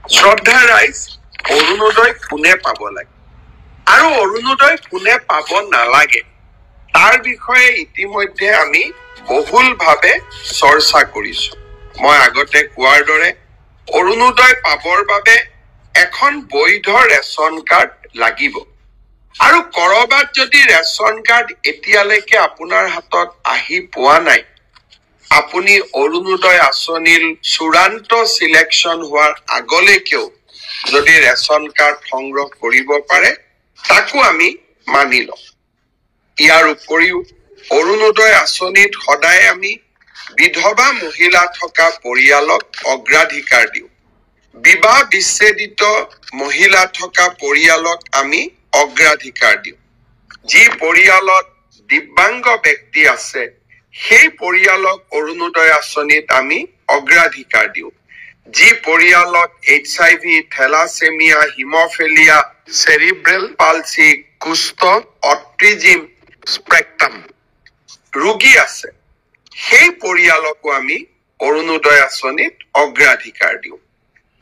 শ্ৰদ্ধা ৰাইজ, অৰুণোদয় কোনে পাব লাগে আৰু অৰুণোদয় কোনে পাব নালাগে তাৰ বিষয়ে ইতিমধ্যে আমি বহুলভাৱে চৰ্চা কৰিছো। মই আগতে কোৱাৰ দৰে অৰুণোদয় পাবৰ বাবে এখন বৈধ ৰেচন কাৰ্ড লাগিব আৰু কৰবাত যদি ৰেচন কাৰ্ড এতিয়ালৈকে আপোনাৰ হাতত আহি পোৱা নাই, আপুনি অৰুণোদয় আঁচনিৰ চূড়ান্ত সিলেকশন হোৱাৰ আগলৈকেও যদি ৰেচন কাৰ্ড সংগ্ৰহ কৰিব পাৰে তাকো আমি মানি লওঁ। ইয়াৰ উপৰিও অৰুণোদয় আঁচনিত সদায় আমি বিধৱা মহিলা থকা পৰিয়ালক অগ্ৰাধিকাৰ দিওঁ। বিবাহ বিচ্ছেদিত মহিলা থকা পৰিয়ালক আমি অগ্ৰাধিকাৰ দিওঁ। যি পৰিয়ালত দিব্যাংগ ব্যক্তি আছে সেই পৰিয়ালক অৰুণোদয় আঁচনিত আমি অগ্ৰাধিকাৰ দিওঁ। যি পৰিয়ালত HIV, thalassaemia, haemophilia, cerebral palsy, কুষ্ঠ, অটিজিম স্পেক্ট্ৰাম ৰোগী আছে সেই পৰিয়ালকো আমি অৰুণোদয় আঁচনিত অগ্ৰাধিকাৰ দিওঁ।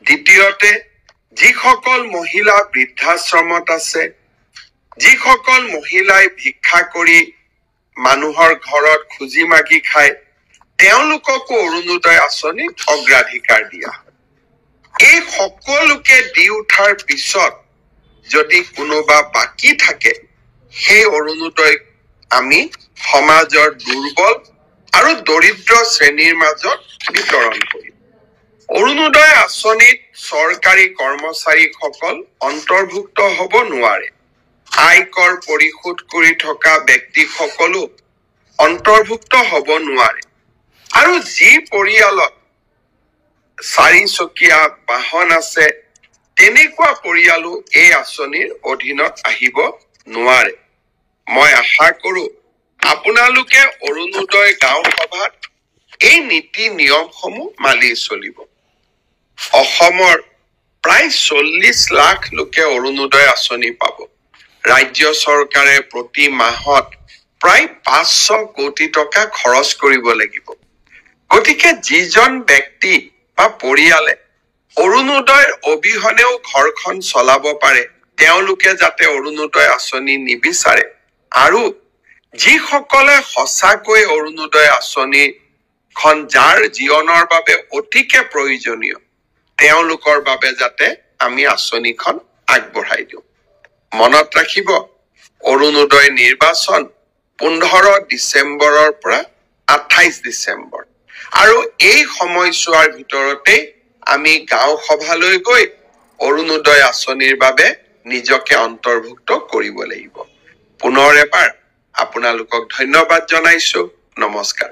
দ্বিতীয়তে, যিসকল মহিলা বৃদ্ধাশ্ৰমত আছে, যিসকল মহিলাই ভিক্ষা কৰি মানুহৰ ঘৰত খুজি মাগি খায়, তেওঁলোককো অৰুণোদয় আঁচনিত অগ্ৰাধিকাৰ দিয়া হয়। এই সকলোকে দি উঠাৰ পিছত যদি কোনোবা বাকী থাকে সেই অৰুণোদয় আমি সমাজৰ দুৰ্বল আৰু দৰিদ্ৰ শ্ৰেণীৰ মাজত বিতৰণ কৰিম। অৰুণোদয় আঁচনিত চৰকাৰী কৰ্মচাৰীসকল অন্তৰ্ভুক্ত হ'ব নোৱাৰে। আয়কৰ পৰিশোধ কৰি থকা ব্যক্তিসকলো অন্তৰ্ভুক্ত হ'ব নোৱাৰে। আৰু যি পৰিয়ালত 4 চকীয়া বাহন আছে তেনেকুৱা পৰিয়ালো এই আঁচনিৰ অধীনত আহিব নোৱাৰে। মই আশা কৰো আপোনালোকে অৰুণোদয় গাঁও সভাত এই নীতি নিয়মসমূহ মানি চলিব। অসমৰ প্ৰায় 40 লাখ লোকে অৰুণোদয় আঁচনি পাব। ৰাজ্য চৰকাৰে প্ৰতি মাহত প্ৰায় 500 কোটি টকা খৰচ কৰিব লাগিব। গতিকে যিজন ব্যক্তি বা পৰিয়ালে অৰুণোদয়ৰ অবিহনেও ঘৰখন চলাব পাৰে তেওঁলোকে যাতে অৰুণোদয় আঁচনি নিবিচাৰে আৰু যিসকলে সঁচাকৈ অৰুণোদয় আঁচনিখন যাৰ জীৱনৰ বাবে অতিকে প্ৰয়োজনীয় তেওঁলোকৰ বাবে যাতে আমি আঁচনিখন আগবঢ়াই দিওঁ। মনত ৰাখিব, অৰুণোদয় নিৰ্বাচন 15 ডিচেম্বৰৰ পৰা 28 ডিচেম্বৰ আৰু এই সময়ছোৱাৰ ভিতৰতে আমি গাঁও সভালৈ গৈ অৰুণোদয় আঁচনিৰ বাবে নিজকে অন্তৰ্ভুক্ত কৰিব লাগিব। পুনৰ এবাৰ আপোনালোকক ধন্যবাদ জনাইছো। নমস্কাৰ।